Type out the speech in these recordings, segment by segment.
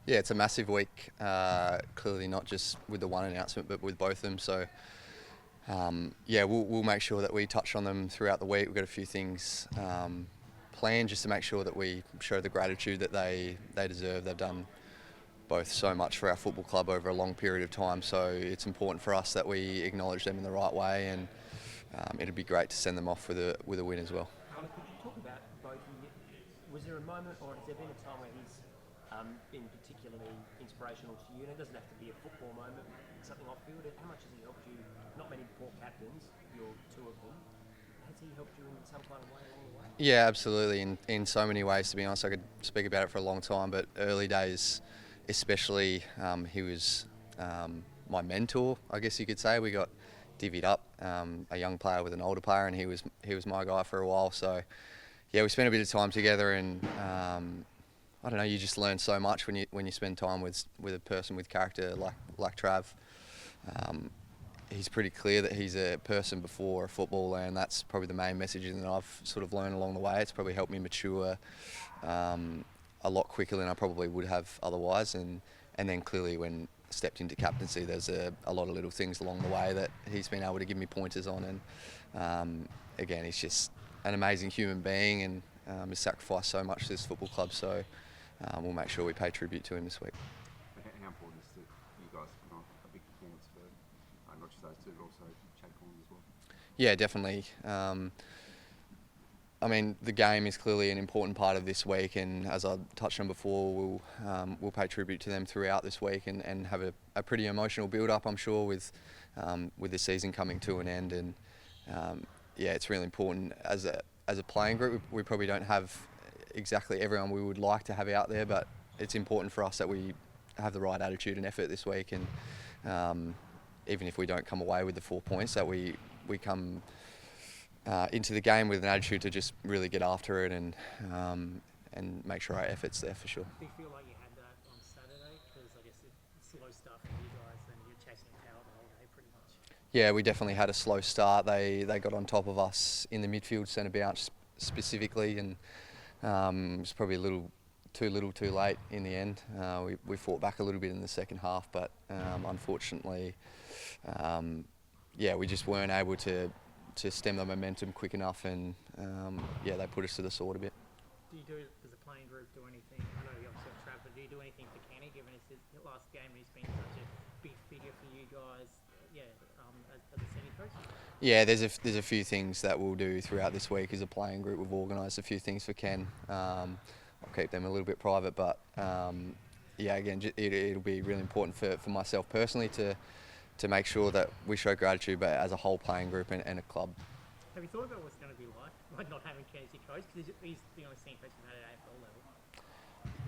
Yeah, it's a massive week. Clearly not just with the one announcement, but with both of them. So, yeah, we'll make sure that we touch on them throughout the week. We've got a few things planned just to make sure that we show the gratitude that they deserve. They've done both so much for our football club over a long period of time. So it's important for us that we acknowledge them in the right way, and it'd be great to send them off with a win as well. Could you talk about both? Was there a moment, or has there been a time where he's been particularly inspirational to you? And it doesn't have to be a football moment, something off field. How much has he helped you? Not many poor captains, you're two of them. Has he helped you in some kind of way along the way? Yeah, absolutely. In so many ways, to be honest, I could speak about it for a long time. But early days, especially, he was my mentor, I guess you could say. We got divvied up, a young player with an older player, and he was my guy for a while. So, yeah, we spent a bit of time together, and I don't know. You just learn so much when you spend time with a person with character like Trav. He's pretty clear that he's a person before a footballer, and that's probably the main message that I've sort of learned along the way. It's probably helped me mature a lot quicker than I probably would have otherwise. And then clearly when I stepped into captaincy, there's a lot of little things along the way that he's been able to give me pointers on. And again, he's just an amazing human being, and has sacrificed so much to this football club. So we'll make sure we pay tribute to him this week. How important is it that you guys put on a big performance for not just those two, but also Chad Collins as well? Yeah, definitely. I mean, the game is clearly an important part of this week, and as I touched on before, we'll pay tribute to them throughout this week and have a pretty emotional build-up, I'm sure, with the season coming to an end. And yeah, it's really important as a playing group. We probably don't have exactly everyone we would like to have out there, but it's important for us that we have the right attitude and effort this week, and even if we don't come away with the 4 points, that we come into the game with an attitude to just really get after it and make sure our effort's there for sure. Do you feel like you had that on Saturday? Because I guess it's slow stuff for you guys, and you're chasing power the whole day pretty much. Yeah, we definitely had a slow start. They got on top of us in the midfield, centre bounce specifically, and it was probably a little too late in the end. We fought back a little bit in the second half, but unfortunately, yeah, we just weren't able to stem the momentum quick enough, and yeah, they put us to the sword a bit. Do you does the playing group do anything? I know you obviously have Trav, but do you do anything for Kenny, given it's his last game and he's been such a big figure for you guys? Yeah, as a senior coach. Yeah, there's a few things that we'll do throughout this week as a playing group. We've organised a few things for Ken. I'll keep them a little bit private, but yeah, again, it'll be really important for myself personally to make sure that we show gratitude, but as a whole playing group and a club. Have you thought about what it's going to be like not having Ken as your coach? Because he's the only senior coach we've had at AFL level.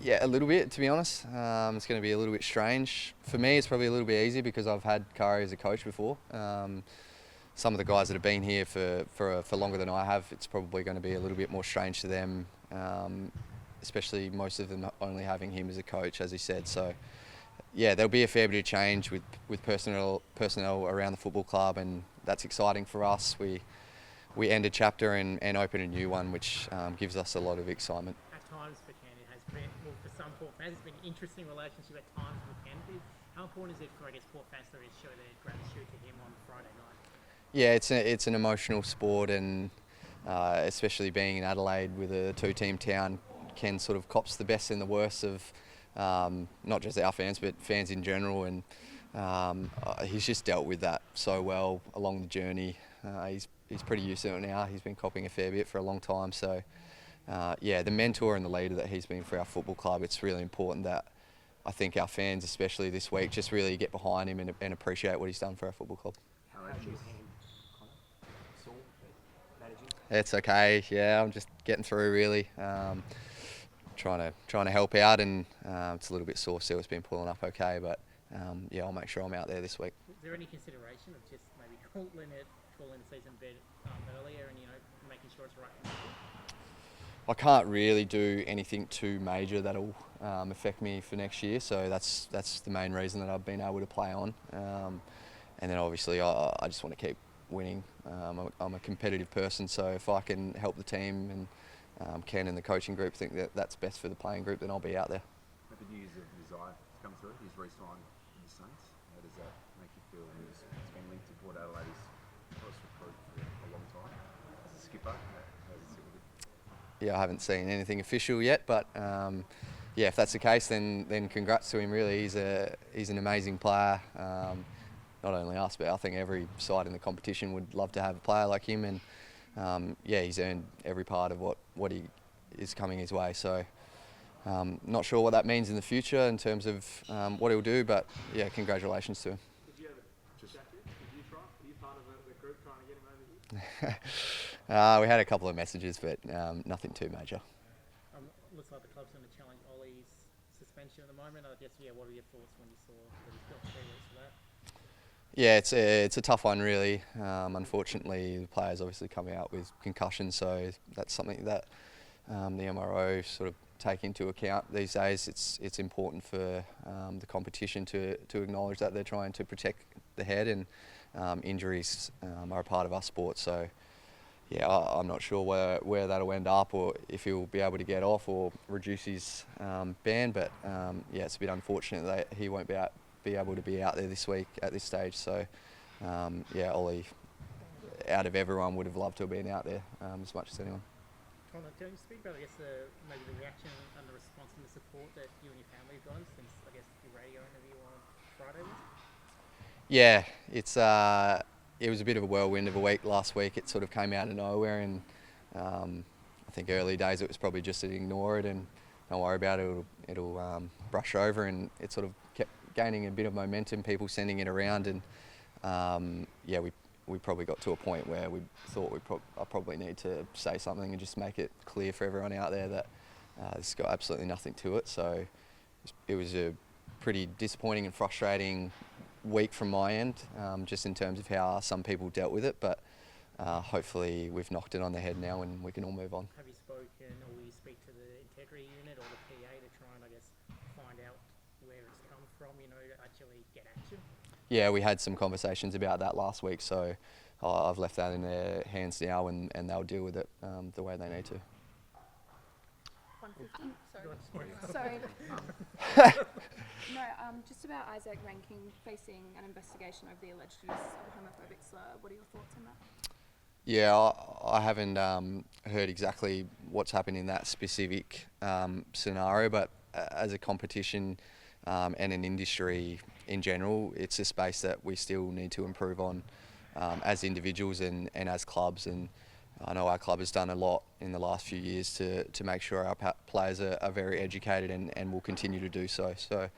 Yeah, a little bit, to be honest. It's going to be a little bit strange. For me, it's probably a little bit easier because I've had Kari as a coach before. Some of the guys that have been here for longer than I have, it's probably going to be a little bit more strange to them, especially most of them only having him as a coach, as he said. So, yeah, there'll be a fair bit of change with personnel around the football club, and that's exciting for us. We end a chapter and open a new one, which gives us a lot of excitement. At times for Ken, it has been, well, for some Port fans, it's been an interesting relationship at times with Ken. How important is it for, I guess, Port fans to show their gratitude to him on Friday night? Yeah, it's an emotional sport, and especially being in Adelaide with a two-team town, Ken sort of cops the best and the worst of not just our fans, but fans in general, and he's just dealt with that so well along the journey. He's pretty used to it now. He's been copping a fair bit for a long time. So, yeah, the mentor and the leader that he's been for our football club, it's really important that I think our fans, especially this week, just really get behind him and appreciate what he's done for our football club. How anxious, Connor? Saul, managing? It's okay. Yeah, I'm just getting through really. Trying to help out, and it's a little bit sore still. It's been pulling up okay, but yeah, I'll make sure I'm out there this week. Is there any consideration of just maybe calling the season a bit earlier and making sure it's right? I can't really do anything too major that'll affect me for next year, so that's the main reason that I've been able to play on. And then obviously I just want to keep winning. I'm a competitive person, so if I can help the team and Ken and the coaching group think that that's best for the playing group, then I'll be out there. But the news of his Rozee to come through. He's re-signed with the Saints. How does that make you feel? He's been linked to Port Adelaide. He's close recruit for a long time. As a skipper, how does it sit with you? Yeah, I haven't seen anything official yet, but yeah, if that's the case, then congrats to him. Really, he's an amazing player. Not only us, but I think every side in the competition would love to have a player like him. And yeah, he's earned every part of what he is coming his way. So not sure what that means in the future in terms of what he'll do, but yeah, congratulations to him. Did you ever chat to him? Did you try? Were you part of the group trying to get him over here? We had a couple of messages, but nothing too major. Looks like the club's going to challenge Ollie's suspension at the moment. I guess, yeah, what are your thoughts when you saw that he's got 3 weeks for that? Yeah, it's a tough one really. Unfortunately, the player's obviously coming out with concussion, so that's something that the MRO sort of take into account these days. It's important for the competition to acknowledge that they're trying to protect the head, and injuries are a part of our sport. So yeah, I'm not sure where that'll end up, or if he'll be able to get off or reduce his ban. But yeah, it's a bit unfortunate that he won't be able to be out there this week at this stage. So yeah, Ollie, out of everyone, would have loved to have been out there as much as anyone. Connor, can you speak about, I guess, maybe the reaction and the response and the support that you and your family have gotten since, I guess, your radio interview on Friday was? Yeah, it was a bit of a whirlwind of a week last week. It sort of came out of nowhere, and I think early days it was probably just to ignore it and don't worry about it. It'll brush over, and it sort of kept gaining a bit of momentum. People sending it around, and yeah, we probably got to a point where we thought I probably need to say something and just make it clear for everyone out there that this has got absolutely nothing to it. So it was a pretty disappointing and frustrating week from my end, just in terms of how some people dealt with it. But hopefully we've knocked it on the head now and we can all move on. Have you spoken, or will you speak to the integrity unit or the PA to try and, I guess, find out where it's come from, you know, to actually get action? Yeah, we had some conversations about that last week, so I've left that in their hands now, and they'll deal with it the way they need to. 150. Sorry. No, just about Isaac Rankin facing an investigation over the alleged use of a homophobic slur. What are your thoughts on that? Yeah, I haven't heard exactly what's happened in that specific scenario, but as a competition and an industry in general, it's a space that we still need to improve on as individuals and as clubs. And I know our club has done a lot in the last few years to make sure our players are very educated and will continue to do so. So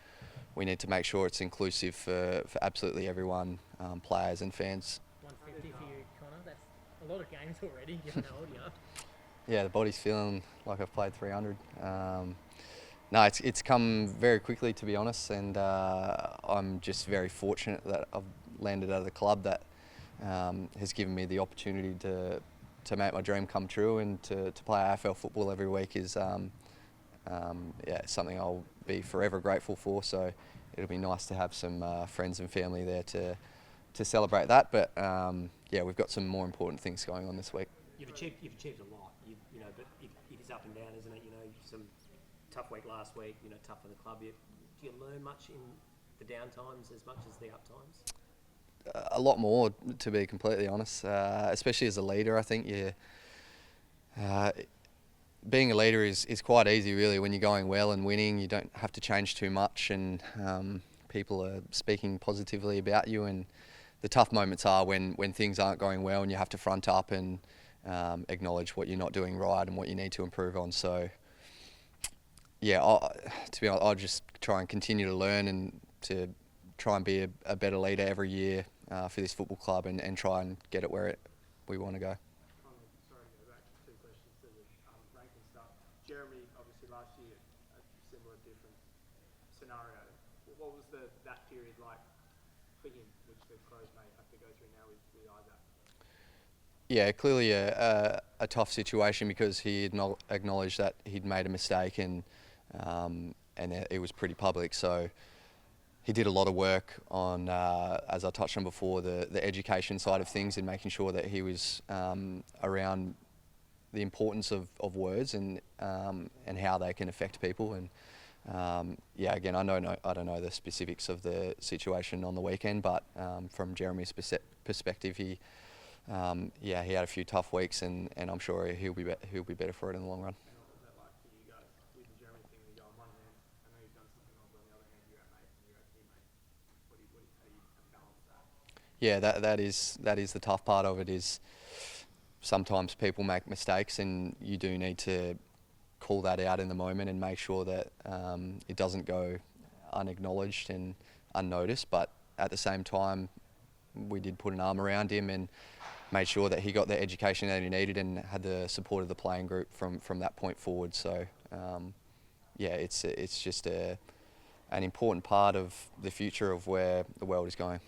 we need to make sure it's inclusive for absolutely everyone, players and fans. 150 for you, Connor. That's a lot of games already, given how old you are. Yeah, the body's feeling like I've played 300. No, it's come very quickly, to be honest, and I'm just very fortunate that I've landed at a club that has given me the opportunity to make my dream come true, and to play AFL football every week is yeah, something I'll be forever grateful for. So it'll be nice to have some friends and family there to celebrate that. But yeah, we've got some more important things going on this week. You've achieved a lot, you know, but it is up and down, isn't it? You know, some tough week last week, you know, tough for the club. Do you learn much in the down times as much as the up times? A lot more, to be completely honest, especially as a leader. I think being a leader is quite easy, really. When you're going well and winning, you don't have to change too much, and people are speaking positively about you. And the tough moments are when things aren't going well and you have to front up and acknowledge what you're not doing right and what you need to improve on. So yeah, to be honest, I'll just try and continue to learn and to try and be a better leader every year for this football club, and try and get it where we want to go. Sorry to go back, 2 questions to the ranking stuff. Jeremy, obviously last year, a similar different scenario. What was that period like for him, which the Crows may have to go through now with Isaac? Yeah, clearly a tough situation, because he acknowledged that he'd made a mistake, and it was pretty public. So he did a lot of work on, as I touched on before, the education side of things, and making sure that he was around the importance of words and how they can affect people. And Yeah, again, I don't know the specifics of the situation on the weekend, but from Jeremy's perspective, he he had a few tough weeks, and I'm sure he'll be better for it in the long run. And what was that like for you guys with the Jeremy thing? Where you go on one hand, I know you've done something wrong, but on the other hand, you're our mate and you're our teammate. How do you balance that? Yeah, that is the tough part of it. Is sometimes people make mistakes, and you do need to call that out in the moment and make sure that it doesn't go unacknowledged and unnoticed. But at the same time, we did put an arm around him and made sure that he got the education that he needed and had the support of the playing group from that point forward. So it's just an important part of the future of where the world is going.